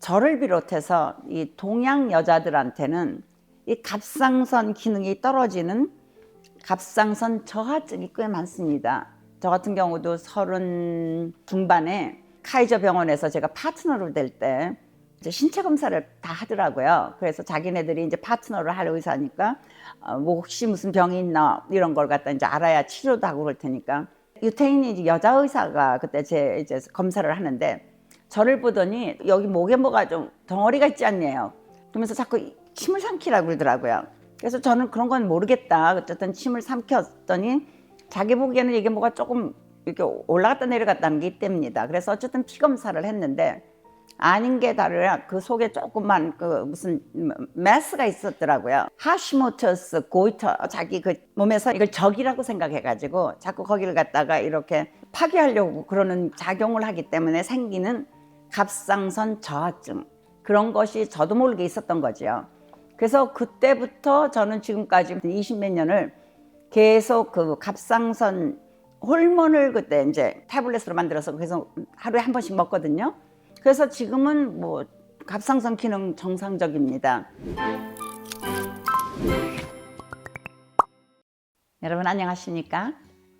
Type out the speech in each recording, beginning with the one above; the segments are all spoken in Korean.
저를 비롯해서 이 동양 여자들한테는 이 갑상선 기능이 떨어지는 갑상선 저하증이 꽤 많습니다. 저 같은 경우도 30 중반에 카이저 병원에서 제가 파트너로 될 때 이제 신체 검사를 다 하더라고요. 그래서 자기네들이 이제 파트너를 할 의사니까 뭐 혹시 무슨 병이 있나 이런 걸 갖다 이제 알아야 치료도 하고 그럴 테니까 유태인이 여자 의사가 그때 제 이제 검사를 하는데 저를 보더니 여기 목에 뭐가 좀 덩어리가 있지 않냐요. 그러면서 자꾸 침을 삼키라고 그러더라고요. 그래서 저는 그런 건 모르겠다. 어쨌든 침을 삼켰더니 자기 보기에는 이게 뭐가 조금 이렇게 올라갔다 내려갔다는 게 있답니다. 그래서 어쨌든 피 검사를 했는데 아닌 게 다르라 그 속에 조그만 그 무슨 메스가 있었더라고요. 하시모토스 고이터 자기 그 몸에서 이걸 적이라고 생각해가지고 자꾸 거기를 갖다가 이렇게 파괴하려고 그러는 작용을 하기 때문에 생기는 갑상선 저하증 그런 것이 저도 모르게 있었던 거죠. 그래서 그때부터 저는 지금까지 20몇 년을 계속 그 갑상선 호르몬을 그때 이제 태블릿으로 만들어서 계속 하루에 한 번씩 먹거든요. 그래서 지금은 뭐 갑상선 기능 정상적입니다. 여러분 안녕하십니까?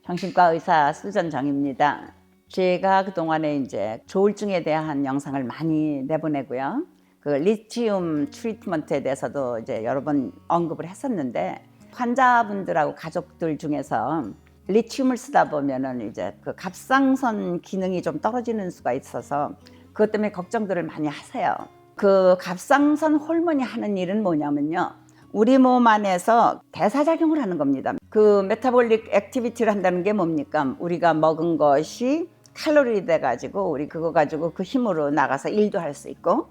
정신과 의사 수전정입니다. 제가 그동안에 이제 조울증에 대한 영상을 많이 내보내고요. 그 리튬 트리트먼트에 대해서도 이제 여러 번 언급을 했었는데 환자분들하고 가족들 중에서 리튬을 쓰다 보면은 이제 그 갑상선 기능이 좀 떨어지는 수가 있어서 그것 때문에 걱정들을 많이 하세요. 그 갑상선 호르몬이 하는 일은 뭐냐면요. 우리 몸 안에서 대사작용을 하는 겁니다. 그 메타볼릭 액티비티를 한다는 게 뭡니까? 우리가 먹은 것이 칼로리 돼가지고 우리 그거 가지고 그 힘으로 나가서 일도 할 수 있고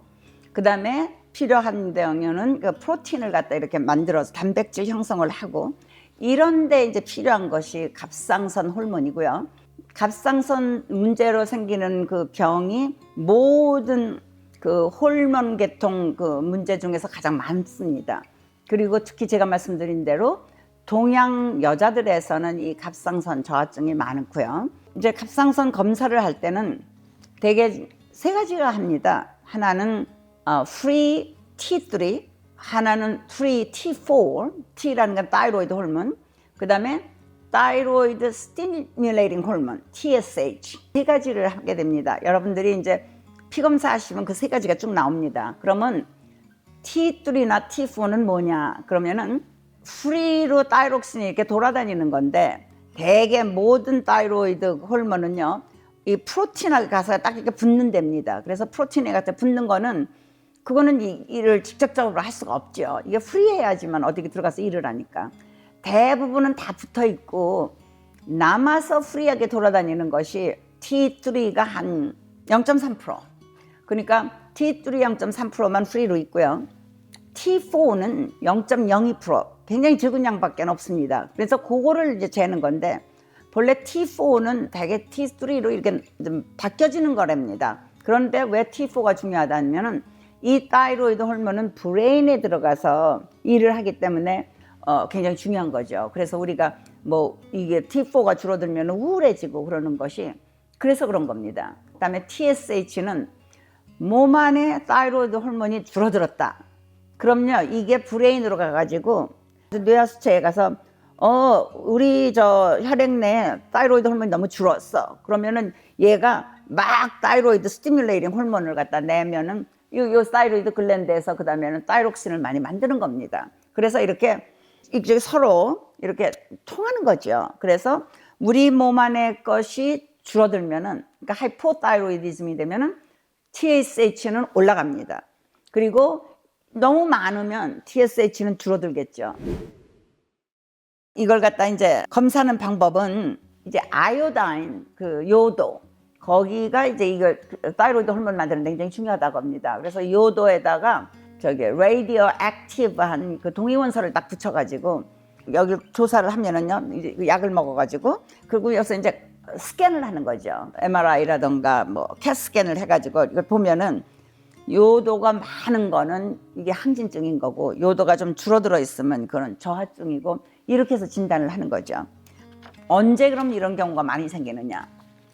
그 다음에 필요한 경우는 그 프로틴을 갖다 이렇게 만들어서 단백질 형성을 하고 이런데 이제 필요한 것이 갑상선 호르몬이고요. 갑상선 문제로 생기는 그 병이 모든 그 호르몬 계통 그 문제 중에서 가장 많습니다. 그리고 특히 제가 말씀드린 대로 동양 여자들에서는 이 갑상선 저하증이 많고요. 이제 갑상선 검사를 할 때는 대개 세 가지가 합니다. 하나는 free T3, 하나는 free T4, T라는 건 타이로이드 호르몬, 그 다음에 타이로이드 스티뮬레이팅 호르몬, TSH. 세 가지를 하게 됩니다. 여러분들이 이제 피 검사하시면 그 세 가지가 쭉 나옵니다. 그러면 T3나 T4는 뭐냐? 그러면은 프리로 타이록신이 이렇게 돌아다니는 건데 대개 모든 타이로이드 호르몬은요, 이 프로틴에 가서 딱 이렇게 붙는 됩니다. 그래서 프로틴에 가서 붙는 거는 그거는 이 일을 직접적으로 할 수가 없죠. 이게 프리해야지만 어디 들어가서 일을 하니까. 대부분은 다 붙어 있고 남아서 프리하게 돌아다니는 것이 T3가 한 0.3%. 그러니까 T3 0.3%만 프리로 있고요. T4는 0.02%, 굉장히 적은 양밖에 없습니다. 그래서 그거를 이제 재는 건데 본래 T4는 대개 T3로 이렇게 좀 바뀌어지는 거랍니다. 그런데 왜 T4가 중요하다면은 이 타이로이드 호르몬은 브레인에 들어가서 일을 하기 때문에 굉장히 중요한 거죠. 그래서 우리가 뭐 이게 T4가 줄어들면 우울해지고 그러는 것이 그래서 그런 겁니다. 그다음에 TSH는 몸 안에 타이로이드 호르몬이 줄어들었다. 그럼요, 이게 브레인으로 가가지고 뇌하수체에 가서 우리 저 혈액 내에 타이로이드 호르몬이 너무 줄었어. 그러면은 얘가 막 타이로이드 스티뮬레이팅 호르몬을 갖다 내면은 요 타이로이드 글랜드에서 그 다음에는 타이록신을 많이 만드는 겁니다. 그래서 이렇게 서로 이렇게 통하는 거죠. 그래서 우리 몸 안의 것이 줄어들면은, 그러니까 하이포타이로이디즘이 되면은 TSH는 올라갑니다. 그리고 너무 많으면 TSH는 줄어들겠죠. 이걸 갖다 이제 검사하는 방법은 이제 아이오다인, 그 요도, 거기가 이제 이걸 타이로이드 호르몬 만드는 데 굉장히 중요하다고 합니다. 그래서 요도에다가 저기 레이디오 액티브한 그 동위원소를 딱 붙여가지고 여기 조사를 하면은요, 이제 약을 먹어가지고 그리고 여기서 이제 스캔을 하는 거죠. MRI라던가 뭐 캣 스캔을 해가지고 이걸 보면은 요도가 많은 거는 이게 항진증인 거고 요도가 좀 줄어들어 있으면 그건 저하증이고 이렇게 해서 진단을 하는 거죠. 언제 그럼 이런 경우가 많이 생기느냐?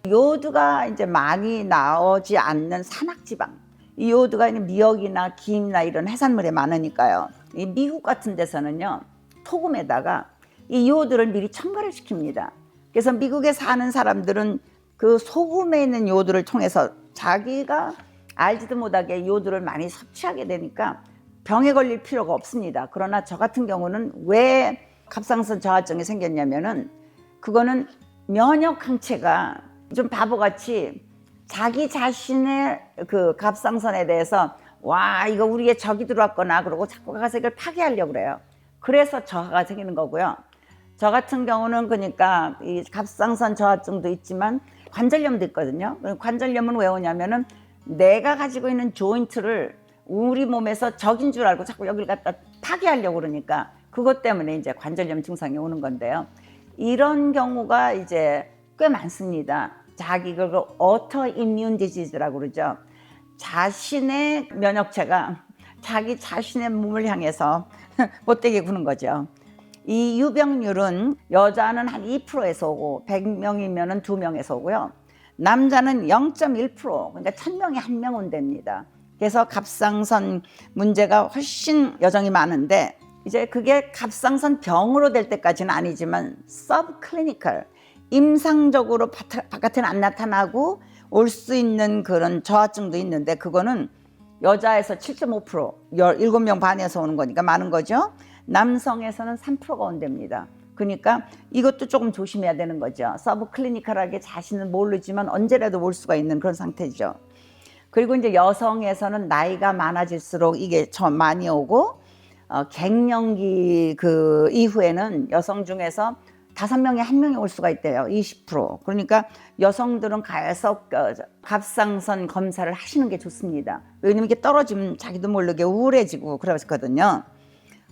요도가 이제 많이 나오지 않는 산악지방, 이 요오드가 미역이나 김이나 이런 해산물에 많으니까요. 이 미국 같은 데서는요, 소금에다가 이 요오드를 미리 첨가를 시킵니다. 그래서 미국에 사는 사람들은 그 소금에 있는 요오드를 통해서 자기가 알지도 못하게 요오드를 많이 섭취하게 되니까 병에 걸릴 필요가 없습니다. 그러나 저 같은 경우는 왜 갑상선 저하증이 생겼냐면은, 그거는 면역 항체가 좀 바보같이 자기 자신의 그 갑상선에 대해서 와, 이거 우리의 적이 들어왔거나 그러고 자꾸 가서 이걸 파괴하려고 그래요. 그래서 저하가 생기는 거고요. 저 같은 경우는 그러니까 이 갑상선 저하증도 있지만 관절염도 있거든요. 관절염은 왜 오냐면은 내가 가지고 있는 조인트를 우리 몸에서 적인 줄 알고 자꾸 여기를 갖다 파괴하려고 그러니까 그것 때문에 이제 관절염 증상이 오는 건데요. 이런 경우가 이제 꽤 많습니다. 자기 그걸 어터이뮨 디지즈라고 그러죠. 자신의 면역체가 자기 자신의 몸을 향해서 못되게 구는 거죠. 이 유병률은 여자는 한 2%에서 오고 100명이면 2명에서 오고요. 남자는 0.1%, 그러니까 1000명에 1명 온답니다. 그래서 갑상선 문제가 훨씬 여정이 많은데, 이제 그게 갑상선 병으로 될 때까지는 아니지만 서브클리니컬, 임상적으로 바깥에는 안 나타나고 올 수 있는 그런 저하증도 있는데, 그거는 여자에서 7.5%, 7명 반에서 오는 거니까 많은 거죠. 남성에서는 3%가 온답니다. 그러니까 이것도 조금 조심해야 되는 거죠. 서브클리니컬하게 자신은 모르지만 언제라도 올 수가 있는 그런 상태죠. 그리고 이제 여성에서는 나이가 많아질수록 이게 좀 많이 오고, 갱년기 그 이후에는 여성 중에서 5명에 1명이 올 수가 있대요. 20%. 그러니까 여성들은 가서 갑상선 검사를 하시는 게 좋습니다. 왜냐면 이게 떨어지면 자기도 모르게 우울해지고 그러거든요.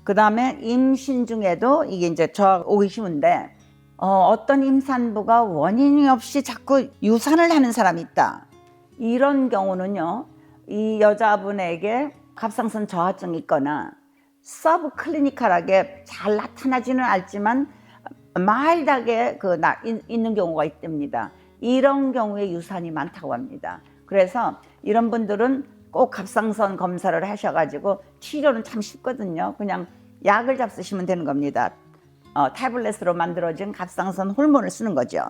그 다음에 임신 중에도 이게 이제 저 오기 쉬운데, 어떤 임산부가 원인이 없이 자꾸 유산을 하는 사람이 있다. 이런 경우는요, 이 여자분에게 갑상선 저하증이 있거나 서브클리니컬하게 잘 나타나지는 않지만 마일드하게 있는 경우가 있답니다. 이런 경우에 유산이 많다고 합니다. 그래서 이런 분들은 꼭 갑상선 검사를 하셔가지고, 치료는 참 쉽거든요. 그냥 약을 잡수시면 되는 겁니다. 태블릿으로 만들어진 갑상선 호르몬을 쓰는 거죠.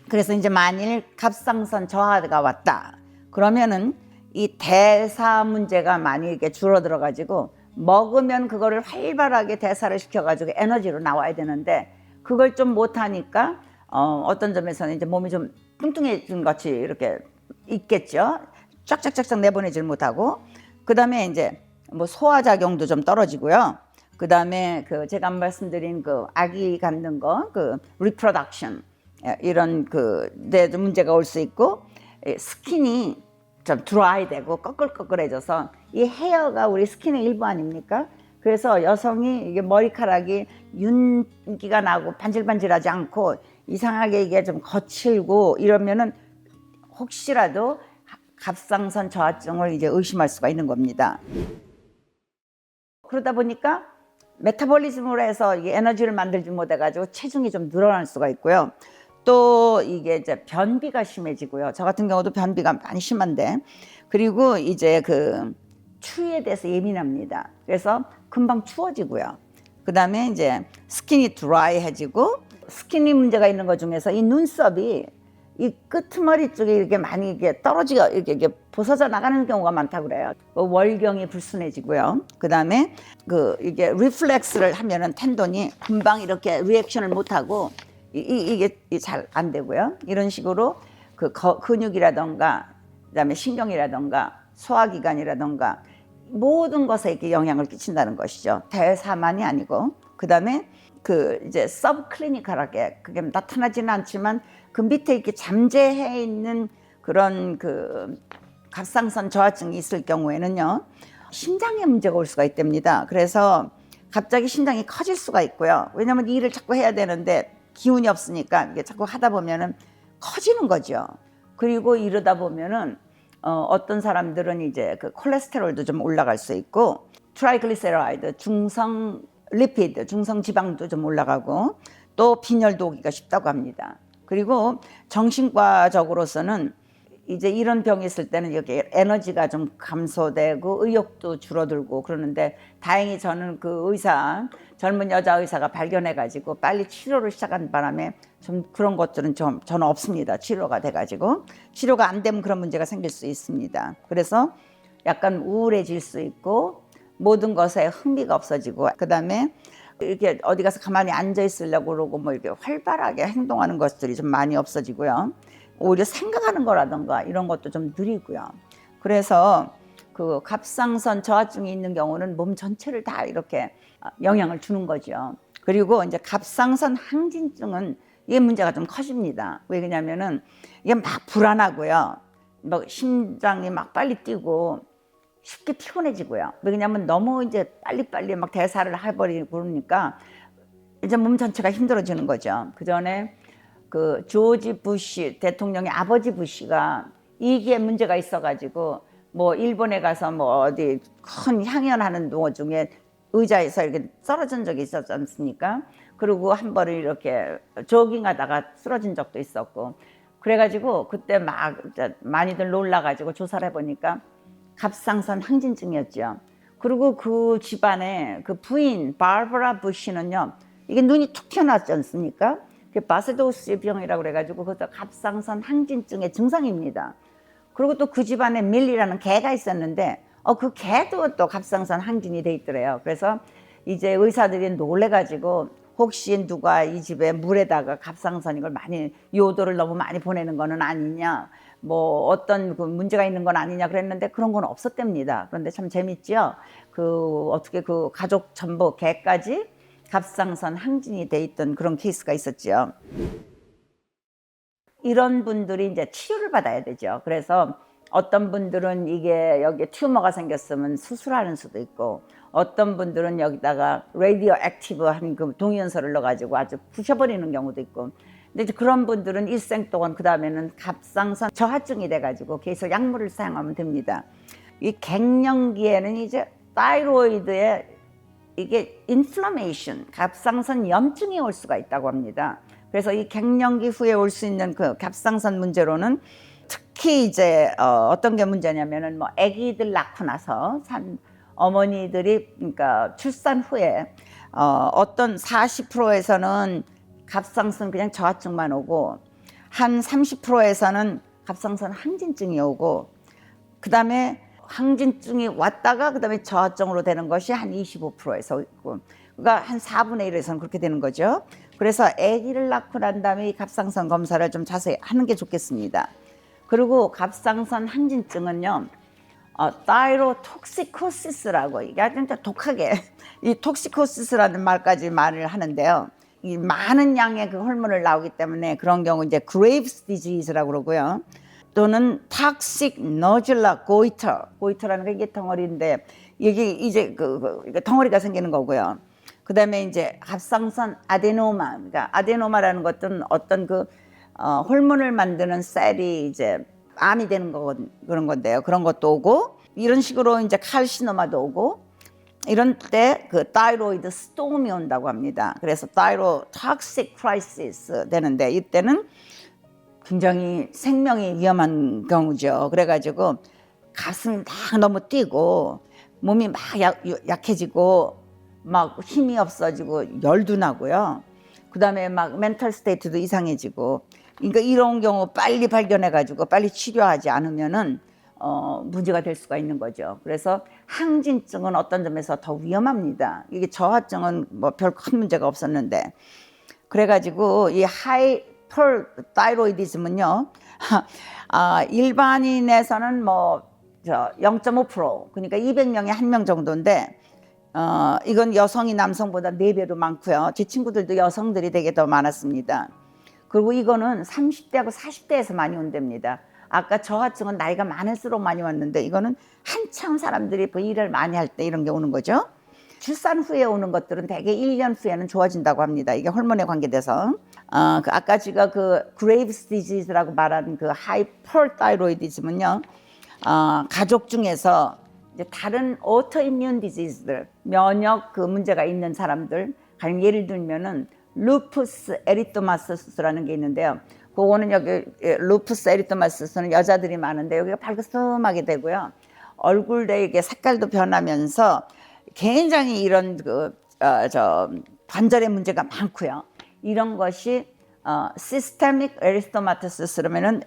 그래서 이제 만일 갑상선 저하가 왔다 그러면은 이 대사 문제가 많이 이렇게 줄어들어 가지고 먹으면 그거를 활발하게 대사를 시켜 가지고 에너지로 나와야 되는데, 그걸 좀 못하니까 어떤 점에서는 이제 몸이 좀 뚱뚱해진 것이 이렇게 있겠죠. 쫙쫙쫙쫙 내보내질 못하고, 그 다음에 이제 뭐 소화작용도 좀 떨어지고요. 그 다음에 그 제가 말씀드린 그 아기 갖는 거, 그 리프로덕션, 이런 데도 문제가 올 수 있고, 스킨이 좀 드라이 되고 꺼끌꺼끌해져서, 이 헤어가 우리 스킨의 일부 아닙니까? 그래서 여성이 이게 머리카락이 윤기가 나고 반질반질하지 않고 이상하게 이게 좀 거칠고 이러면은 혹시라도 갑상선 저하증을 이제 의심할 수가 있는 겁니다. 그러다 보니까 메타볼리즘으로 해서 이게 에너지를 만들지 못해가지고 체중이 좀 늘어날 수가 있고요. 또 이게 이제 변비가 심해지고요. 저 같은 경우도 변비가 많이 심한데, 그리고 이제 그 추위에 대해서 예민합니다. 그래서 금방 추워지고요. 그 다음에 이제 스킨이 드라이해지고, 스킨이 문제가 있는 것 중에서 이 눈썹이 이 끄트머리 쪽에 이렇게 많이 이렇게 떨어지고 이렇게 벗어져 나가는 경우가 많다고 그래요. 월경이 불순해지고요. 그 다음에 이게 리플렉스를 하면은 텐돈이 금방 이렇게 리액션을 못하고 이게 잘 안 되고요. 이런 식으로 근육이라던가 그다음에 신경이라던가 소화기관이라던가 모든 것에 이렇게 영향을 끼친다는 것이죠. 대사만이 아니고. 그다음에 이제 서브클리니컬하게 그게 나타나지는 않지만 그 밑에 이렇게 잠재해 있는 그런 갑상선 저하증이 있을 경우에는요, 심장에 문제가 올 수가 있답니다. 그래서 갑자기 심장이 커질 수가 있고요. 왜냐하면 이 일을 자꾸 해야 되는데 기운이 없으니까 이게 자꾸 하다 보면은 커지는 거죠. 그리고 이러다 보면은 어떤 사람들은 이제 콜레스테롤도 좀 올라갈 수 있고, 트라이글리세라이드, 중성 리피드, 중성 지방도 좀 올라가고, 또 빈혈도 오기가 쉽다고 합니다. 그리고 정신과적으로서는 이제 이런 병이 있을 때는 여기 에너지가 좀 감소되고 의욕도 줄어들고 그러는데 다행히 저는 그 의사, 젊은 여자 의사가 발견해가지고 빨리 치료를 시작한 바람에 좀 그런 것들은 좀 저는 없습니다. 치료가 돼가지고. 치료가 안 되면 그런 문제가 생길 수 있습니다. 그래서 약간 우울해질 수 있고 모든 것에 흥미가 없어지고 그다음에 이렇게 어디 가서 가만히 앉아 있으려고 그러고 뭐 이렇게 활발하게 행동하는 것들이 좀 많이 없어지고요. 오히려 생각하는 거라든가 이런 것도 좀 느리고요. 그래서 그 갑상선 저하증이 있는 경우는 몸 전체를 다 이렇게 영향을 주는 거죠. 그리고 이제 갑상선 항진증은 이게 문제가 좀 커집니다. 왜 그러냐면은 이게 막 불안하고요. 뭐 심장이 막 빨리 뛰고 쉽게 피곤해지고요. 왜 그러냐면 너무 이제 빨리빨리 막 대사를 해버리고 그러니까 이제 몸 전체가 힘들어지는 거죠. 그 전에 그 조지 부시 대통령의 아버지 부시가 이게 문제가 있어가지고 뭐 일본에 가서 뭐 어디 큰 향연하는 도중에 의자에서 이렇게 쓰러진 적이 있었지 않습니까? 그리고 한 번은 이렇게 조깅하다가 쓰러진 적도 있었고 그래가지고 그때 막 많이들 놀라가지고 조사를 해보니까 갑상선 항진증이었죠. 그리고 그 집안에 그 부인 바버라 부시는요, 이게 눈이 툭 튀어나왔지 않습니까? 바세도스 병이라고 그래가지고 그것도 갑상선 항진증의 증상입니다. 그리고 또 그 집안에 밀리라는 개가 있었는데 그 개도 또 갑상선 항진이 돼 있더래요. 그래서 이제 의사들이 놀래가지고 혹시 누가 이 집에 물에다가 갑상선 이걸 많이 요도를 너무 많이 보내는 거는 아니냐, 뭐 어떤 그 문제가 있는 건 아니냐 그랬는데 그런 건 없었답니다. 그런데 참 재밌죠. 그 어떻게 그 가족 전부 개까지 갑상선 항진이 돼 있던 그런 케이스가 있었죠. 이런 분들이 이제 치료를 받아야 되죠. 그래서 어떤 분들은 이게 여기에 튜머가 생겼으면 수술하는 수도 있고 어떤 분들은 여기다가 레디오 액티브한 그 동위원소를 넣어가지고 아주 부셔버리는 경우도 있고 근데 이제 그런 분들은 일생 동안 그 다음에는 갑상선 저하증이 돼가지고 계속 약물을 사용하면 됩니다. 이 갱년기에는 이제 타이로이드에 이게 인플라메이션, 갑상선 염증이 올 수가 있다고 합니다. 그래서 이 갱년기 후에 올 수 있는 그 갑상선 문제로는 특히 이제 어떤 게 문제냐면은 뭐 아기들 낳고 나서 산 어머니들이 그러니까 출산 후에 어떤 40%에서는 갑상선 그냥 저하증만 오고 한 30%에서는 갑상선 항진증이 오고 그다음에 항진증이 왔다가 그다음에 저하증으로 되는 것이 한 25%에서 있고 그러니까 한 4분의 1에서는 그렇게 되는 거죠. 그래서 아기를 낳고 난 다음에 이 갑상선 검사를 좀 자세히 하는 게 좋겠습니다. 그리고 갑상선 항진증은요. 타이로톡시코시스라고 이게 아주 독하게 이 톡시코시스라는 말까지 말을 하는데요. 이 많은 양의 그 호르몬을 나오기 때문에 그런 경우 이제 그레이브스 디지즈라고 그러고요. 또는 탁식 너질라 고이터라는 게 이게 덩어리인데 이게 이제 그 덩어리가 생기는 거고요. 그다음에 이제 갑상선 아데노마, 그러니까 아데노마라는 것은 어떤 그 호르몬을 만드는 셀이 이제 암이 되는 그런 건데요. 그런 것도 오고 이런 식으로 이제 칼시노마도 오고 이런 때 그 타이로이드 스톰이 온다고 합니다. 그래서 타이로톡식 크라이시스 되는데 이때는 굉장히 생명이 위험한 경우죠. 그래가지고 가슴이 막 너무 뛰고 몸이 막 약해지고 막 힘이 없어지고 열도 나고요. 그다음에 막 멘탈 스테이트도 이상해지고 그러니까 이런 경우 빨리 발견해가지고 빨리 치료하지 않으면은 문제가 될 수가 있는 거죠. 그래서 항진증은 어떤 점에서 더 위험합니다. 이게 저하증은 뭐 별 큰 문제가 없었는데 그래가지고 이 하이퍼타이로이디즘은요 일반인에서는 뭐 0.5% 그러니까 200명에 1명 정도인데 이건 여성이 남성보다 4배로 많고요. 제 친구들도 여성들이 되게 더 많았습니다. 그리고 이거는 30대하고 40대에서 많이 온답니다. 아까 저하증은 나이가 많을수록 많이 왔는데 이거는 한참 사람들이 그 일을 많이 할 때 이런 게 오는 거죠. 출산 후에 오는 것들은 대개 1년 후에는 좋아진다고 합니다. 이게 호르몬에 관계돼서. 아까 제가 그 그레이브스 디지즈라고 말한 그 하이퍼타이로이디즘은요. 가족 중에서 이제 다른 오토이뮨 디지즈들, 면역 그 문제가 있는 사람들, 가령 예를 들면은 루푸스 에리토마토스라는 게 있는데요. 그거는 여기 루푸스 에리토마토스는 여자들이 많은데 여기가 발그스름하게 되고요. 얼굴에 이게 색깔도 변하면서 굉장히 이런 관절의 문제가 많고요. 이런 것이 시스테믹 에리토마토시스 그러면은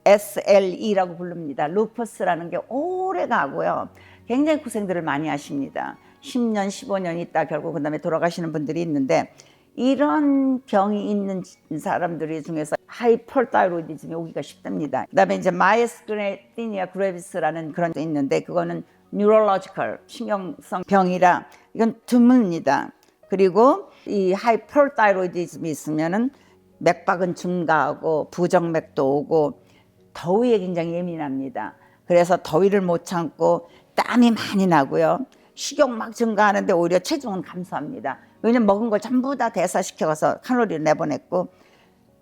SLE라고 부릅니다. 루퍼스라는 게 오래 가고요. 굉장히 고생들을 많이 하십니다. 10년, 15년 있다 결국 그다음에 돌아가시는 분들이 있는데 이런 병이 있는 사람들 중에서 하이퍼타이로이디즘이 오기가 쉽답니다. 그다음에 이제 마이어스테니아 그래비스라는 그런 게 있는데 그거는 뉴럴로지컬 신경성 병이라 이건 드뭅니다. 그리고 이 하이퍼타이로이디즘이 있으면은 맥박은 증가하고 부정맥도 오고 더위에 굉장히 예민합니다. 그래서 더위를 못 참고 땀이 많이 나고요. 식욕 막 증가하는데 오히려 체중은 감소합니다. 왜냐면 먹은 걸 전부 다 대사시켜서 칼로리를 내보냈고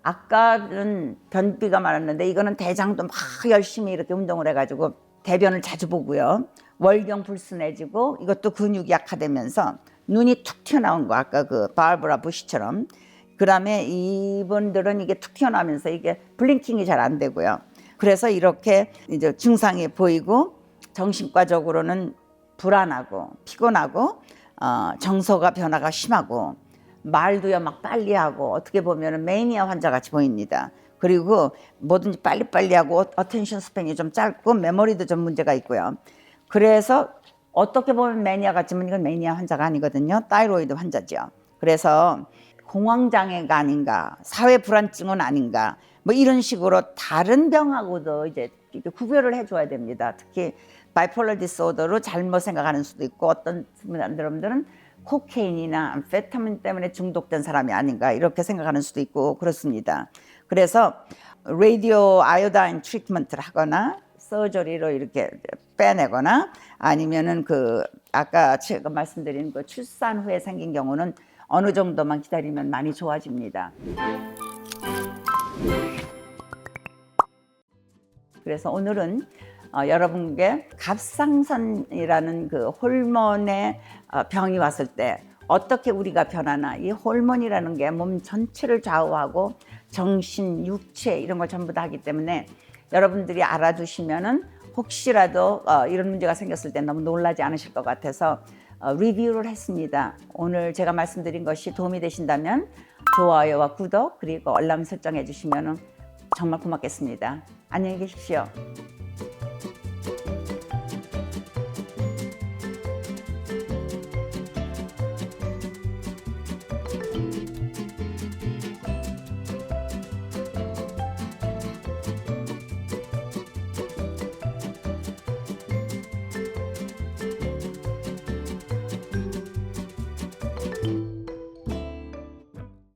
아까는 변비가 많았는데 이거는 대장도 막 열심히 이렇게 운동을 해가지고 대변을 자주 보고요. 월경 불순해지고 이것도 근육이 약화되면서 눈이 툭 튀어나온 거 아까 그 바브라 부시처럼 그다음에 이분들은 이게 툭 튀어나오면서 이게 블링킹이 잘 안 되고요. 그래서 이렇게 이제 증상이 보이고 정신과적으로는 불안하고 피곤하고 정서가 변화가 심하고 말도요 막 빨리 하고 어떻게 보면 매니아 환자 같이 보입니다. 그리고 뭐든지 빨리빨리 하고 어텐션 스팬이 좀 짧고 메모리도 좀 문제가 있고요. 그래서 어떻게 보면 매니아 같지만 이건 매니아 환자가 아니거든요. 타이로이드 환자죠. 그래서 공황장애가 아닌가, 사회불안증은 아닌가, 뭐 이런 식으로 다른 병하고도 이제 구별을 해줘야 됩니다. 특히 바이폴러 디스오더로 잘못 생각하는 수도 있고 어떤 사람들은 코케인이나 암페타민 때문에 중독된 사람이 아닌가 이렇게 생각하는 수도 있고 그렇습니다. 그래서 라디오 아이오다인 트리트먼트를 하거나 서저리로 이렇게 빼내거나 아니면은 그 아까 제가 말씀드린 그 출산 후에 생긴 경우는 어느 정도만 기다리면 많이 좋아집니다. 그래서 오늘은 여러분께 갑상선이라는 그 호르몬의 병이 왔을 때 어떻게 우리가 변하나 이 호르몬이라는 게 몸 전체를 좌우하고 정신, 육체 이런 걸 전부 다 하기 때문에 여러분들이 알아두시면은 혹시라도 이런 문제가 생겼을 때 너무 놀라지 않으실 것 같아서 리뷰를 했습니다. 오늘 제가 말씀드린 것이 도움이 되신다면 좋아요와 구독 그리고 알람 설정해 주시면 정말 고맙겠습니다. 안녕히 계십시오.